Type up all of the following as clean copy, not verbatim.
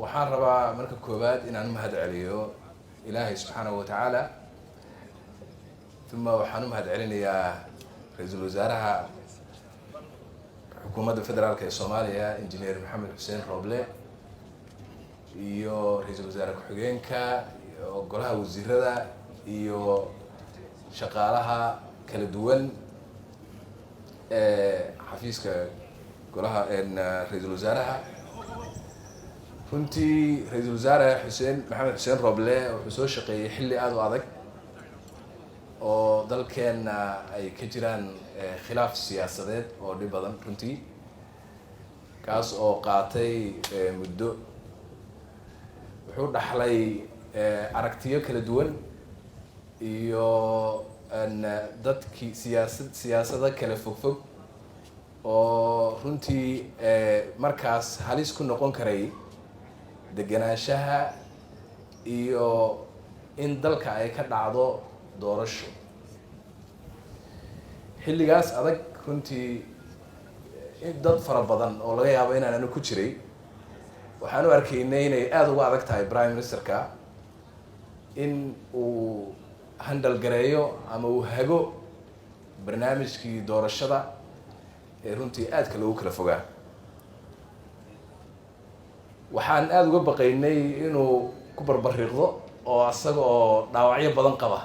waxaan rabaa marka koowaad inaan mahad celiyo ilaahay subxaanahu wa tacaala uma waxaan u mahad celinayaa ra-iisul wasaaraha xukuumadda federaalk ee Soomaaliya injineer Maxamed Xuseen Roble iyo ra-iisul wasaare ku-xigeenka iyo golaha wasiirada iyo shaqaalaha kala duwan xafiiska golaha ra-iisul wasaaraha. runtii ra-iisul wasaare Maxamed Xuseen Roble wuxuu soo shaqeeyay xilli aad u adag oo dalkeena ay ka jiraan khilaaf siyaasadeed oo dhib badan runtii kaas oo qaatay muddo. wuxuu dhaxlay aragtiyo kala duwan iyo dadkii siyaasado kala fogfog oo runtii markaas halis ku noqon karay deganaanshaha iyo in dalka ay ka dhacdo doorasho. xilligaas adag runtii dad fara badan oo laga yaabo inaan anu ku jiray waxaan u arkaynay inay aada uga adag tahay prime ministerka in uu handal gareeyo ama uu hago barnaamijkii doorashada ee runtii aadka loogu kala fogaa. waxaan aada uga baqaynay inuu ku barbariiqdo oo asaga oo dhaawacyo badan qaba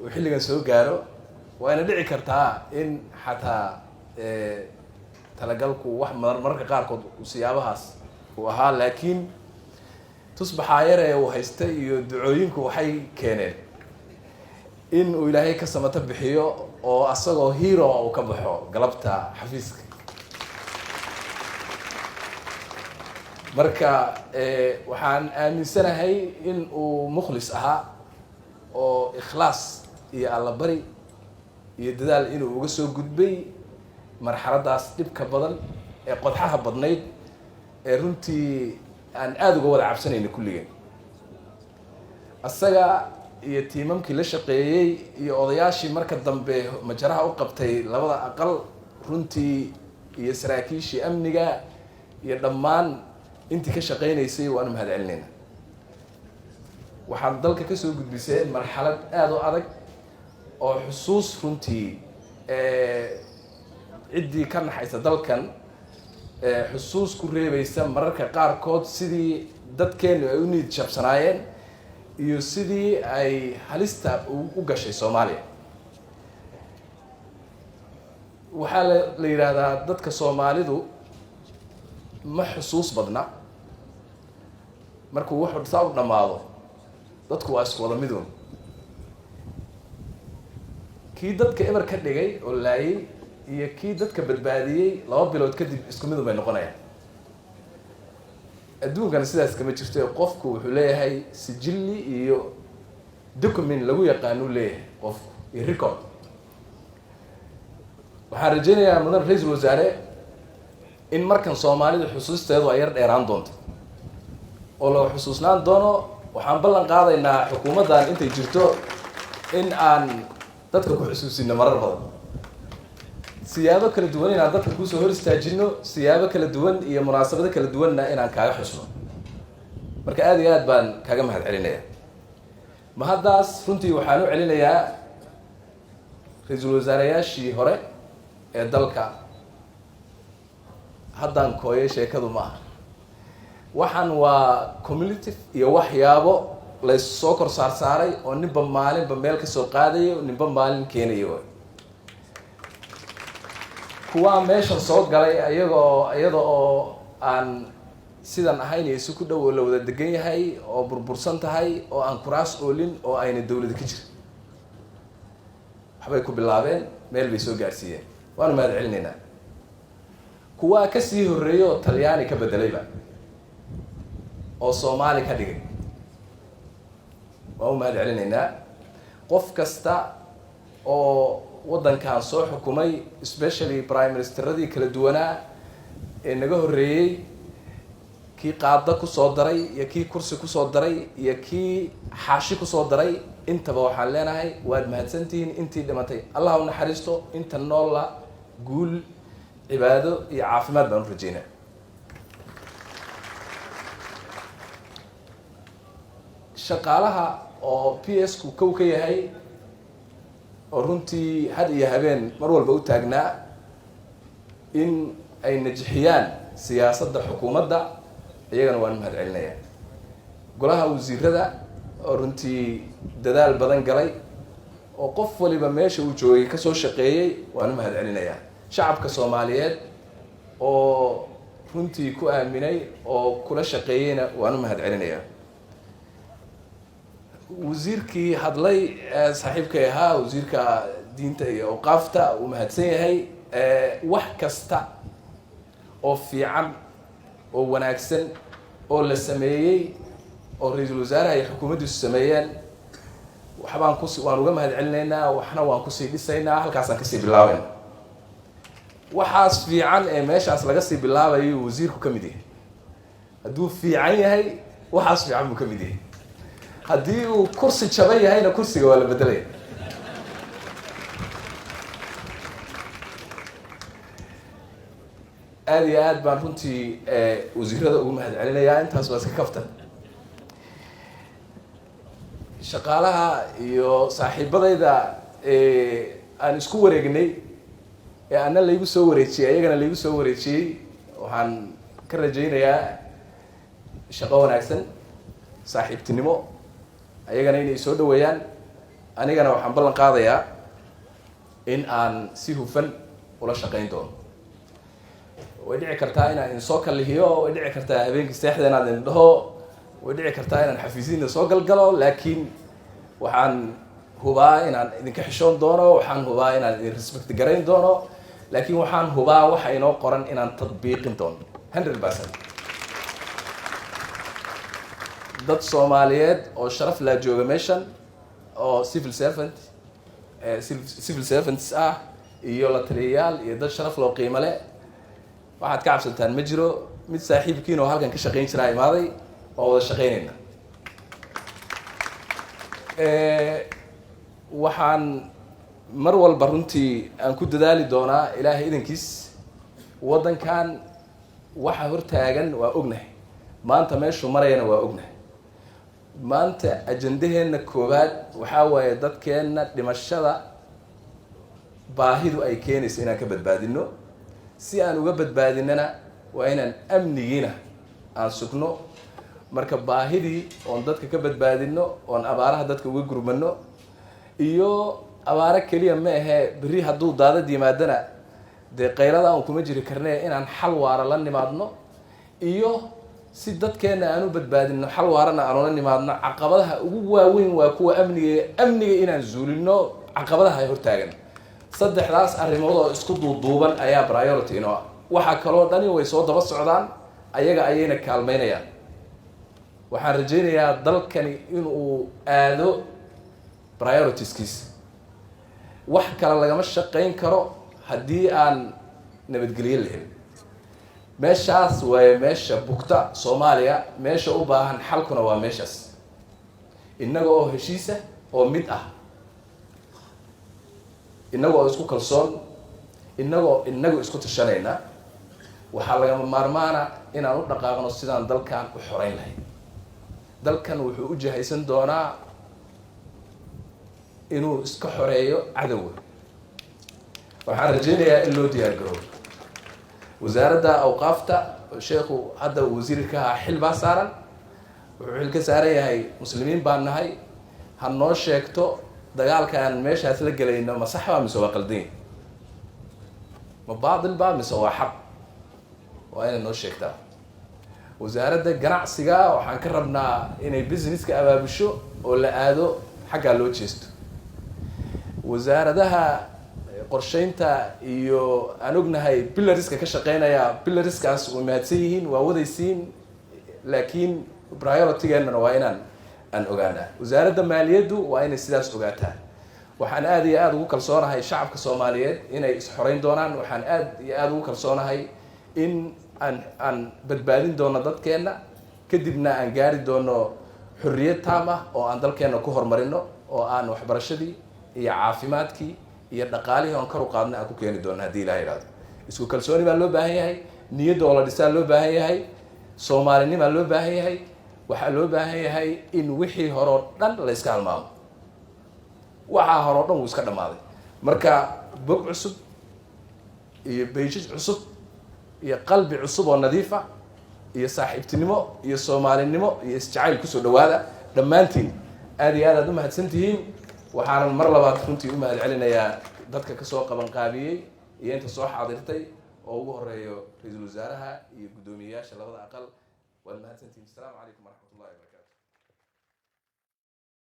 uu xilligan soo gaaro. waana dhici kartaa in xataa talagalku wax mararka qaarkood siyaabahaas uu ahaa, laakiin tusbaxaa yar ee uu haystay iyo ducooyinku waxay keeneen in uu ilaahay ka samato bixiyo oo asagoo hero uu ka baxo galabta xafiiska. marka waxaan aaminsanahay in uu mukhlis ahaa oo ikhlaas iyo allabari iyo dadaal inuu uga soo gudbay marxaladaas dhibka badan ee qodxaha badnayd ee runtii aan aada uga wada cabsanayna kulligeen. asaga iyo tiimamkii la shaqeeyey iyo odayaashii marka dambe majaraha u qabtay labada aqal runtii iyo saraakiishii amniga iyo dhammaan intii ka shaqeynaysay waanu mahad celinayna. waxaad dalka kasoo gudbiseen marxalad aada u adag oo xusuus runtii ciddii ka naxaysa dalkan xusuus ku reebaysa mararka qaarkood sidii dadkeenu ay u niid jabsanaayeen iyo sidii ay halista u gashay Soomaaliya. waxaa la yidhaahdaa dadka Soomaalidu ma xusuus badna, markuu wuxuu saa u dhammaado dadku waa isku wada midoon. kii dadka eber ka dhigay oo laayay iyo kii dadka badbaadiyey 2 bilood kadib isku mid bay noqonayaan. adduunkana sidaas kama jirto. qofku wuxuu leeyahay sijilli iyo document lagu yaqaano leeyahay qofku iyo record. waxaan rajaynayaa mudan ra-iisul wasaare in markan Soomaalidu xusuusteedu ay yar dheeraan doonto oo loo xusuusnaan doono. waxaan ballan qaadaynaa xukuumaddan intay jirto in aan dadka ku xusuusino marar badan, siyaabo kala duwan inaan dadka kusoo hor istaajino, siyaabo kala duwan iyo munaasabado kala duwanna inaan kaaga xusno. marka aada iyo aad baan kaaga mahad celinayaa. mahaddaas runtii waxaan u celinayaa ra-iisul wasaareyaashii hore ee dalka. haddaan kooyay sheekadu ma aha. waxaan waa cumulative iyo waxyaabo laysoo kor saarsaaray oo ninba maalinba meel kasoo qaadayo, ninba maalin keenayo. kuwaa meeshan soo galay iyada oo aan sidan ahayn iyo si ku dhow oo la wada degan yahay oo burbursan tahay oo aan kuraas oolin oo ayna dawlada ka jirin. waxbay ku bilaabeen, meel bay soo gaarsiiyeen, waanu mahad celinaynaa. kuwaa kasii horreeya oo Talyaani ka bedelayba oo Soomaali ka dhigay, waan u mahad celinaynaa. qof kasta oo waddankan soo xukumay, especially prime ministeradii kala duwanaa ee naga horreeyey, kii qaada kusoo daray iyo kii kursi kusoo daray iyo kii xaashi kusoo daray, intaba waxaan leenahay waad mahadsantihiin. intii dhimatay allah u naxariisto, inta noolla guul, cibaado iyo caafimaad baan u rajaynaa. shaqaalaha oo PS ku kow ka yahay oo runtii had iyo habeen mar walba u taagnaa in ay najixiyaan siyaasadda xukuumadda iyagana waan mahad celinayaa. golaha wasiirada oo runtii dadaal badan galay oo qof waliba meesha uu joogay kasoo shaqeeyey waan mahad celinayaa. shacabka Soomaaliyeed oo runtii ku aaminay oo kula shaqeeyeyna waan mahad celinayaa. wasiirkii hadlay saaxiibkay ahaa wasiirka diinta iyo awqaafta uu mahadsan yahay. wax kasta oo fiican oo wanaagsan oo la sameeyey oo ra'iisul wasaaraha iyo xukuumaddiisu sameeyeen waan uga mahad celinaynaa, waxna waan kusii dhisaynaa, halkaasaan kasii bilaabayna. waxaas fiican ee meeshaas laga sii bilaabayo wasiirku ka mid yahay. hadduu fiican yahay waxaas fiican buu ka mid yahay. haddii uu kursi jaban yahayna kursiga waa la bedelaya. aad iyo aad baan runtii wasiirada ugu mahad celinayaa. intaas waa iska kaftan. shaqaalaha iyo saaxiibadayda aan isku wareegnay ee ana laygu soo wareejiyey ayagana laygu soo wareejiyey waxaan ka rajaynayaa shaqo wanaagsan, saaxiibtinimo, ayagana inay soo dhaweeyaan. anigana waxaan ballan qaadayaa in aan si hufan ula shaqayn doono. way dhici kartaa inaan idin soo kalihiyo, way dhici kartaa habeenkii seexda inaan idin dhaho, way dhici kartaa inaan xafiisyada soo galgalo, laakiin waxaan hubaa inaan idinka xishoon doono, waxaan hubaa inaan idin respect garayn doono, laakiin waxaan hubaa waxa inoo qoran inaan tadbiiqin doono 100%. dad Soomaaliyeed oo sharaf la jooga meeshan oo civil servants ah iyo la taliyayaal iyo dad sharaf loo qiimo leh. waxaad ka cabsataan ma jiro. mid saaxiibkiin oo halkan ka shaqayn jiraa imaaday oo wada shaqaynayna. waxaan mar walba runtii aan ku dadaali doonaa ilaahay idankiis. waddankan waxa hortaagan waa ognahay, maanta meeshuu marayana waa ognahay. maanta ajandaheena koowaad waxaa waaye dadkeena dhimashada baahidu ay keenayso inaan ka badbaadino. si aan uga badbaadinana waa inaan amnigiina aan sugno. marka baahidii oon dadka ka badbaadino, oon abaaraha dadka uga gurmano, iyo abaaro keliya ma ahee berri hadduu daadad yimaadana dee qaylada aan kuma jiri karne inaan xal waara la nimaadno, iyo si dadkeena aan u badbaadino xal waarana aan ula nimaadno. caqabadaha ugu waaweyn waa kuwa amniga inaan zuulino caqabadaha ay hortaagan. saddexdaas arrimood oo isku duuduuban ayaa priority inoo ah. waxa kaloo dhani way soo daba socdaan, ayaga ayayna kaalmaynayaan. waxaan rajaynayaa dalkani inuu aado prioritiskiisa. wax kale lagama shaqayn karo haddii aan nabadgelyo la helin. meeshaas waa meesha bugta Soomaaliya, meesha u baahan xalkuna waa meeshaas. innaga oo heshiisa oo mid ah, innaga oo isku kalsoon, innagu isku tashanayna, waxaa lagama maarmaana inaan u dhaqaaqno sidaan dalkan u xoreyn lahayn. dalkan wuxuu u jahaysan doonaa inuu iska xoreeyo cadowga. waxaan rajaynayaa in loo diyaar garoobo. wasaaradda awqaafta sheekhu hadda wasiirka xil baa saaran. wuxuu xil ka saaran yahay muslimiin baan nahay, ha noo sheegto dagaalkaan meeshaas la gelayno ma sax baa mise waa qaldan, ma baadil baa mise waa xaq. waa inay noo sheegtaa. wasaaradda ganacsiga waxaan ka rabnaa inay businesska abaabusho oo la aado xaggaa loo jeesto. wasaaradaha qorsheynta iyo aan ognahay pillarska ka shaqeynaya, pillarskaas way mahadsan yihiin, waa wadaysiin, laakiin priority-geennana waa inaan ogaanaa. wasaaradda maaliyaddu waa inay sidaas ogaataa. waxaan aad iyo aad ugu kalsoonahay shacabka Soomaaliyeed inay is-xoreyn doonaan. waxaan aad iyo aad ugu kalsoonahay in aan badbaadin doono dadkeena, kadibna aan gaari doono xorriyad taam ah oo aan dalkeena ku horumarino, oo aan waxbarashadii iyo caafimaadkii iyo dhaqaalihii aan kor u qaadna aan ku keeni doono haddii Ilaahay yiraahdo. isku kalsooni baa loo baahan yahay, niyadda oo la dhisaa loo baahan yahay, Soomaalinimo loo baahan yahay. waxaa loo baahan yahay in wixii hore oo dhan la iska halmaamo. waxaa hore oo dhan wuu iska dhammaaday. marka bog cusub iyo beejaj cusub iyo qalbi cusub oo nadiif ah iyo saaxiibtinimo iyo soomaalinimo iyo isjacayl kusoo dhawaada dhammaantiin. aad iyo aad aad u mahadsantihiin. waxaanan mar labaad runtii u mahad celinayaa dadka kasoo qabanqaabiyey iyo inta soo xaadirtay oo ugu horeeyo ra-iisul wasaaraha iyo guddoomiyeyaasha labada aqal. waad mahadsantihiin. asalaamu calaykum waraxmatullahi wabarakatu.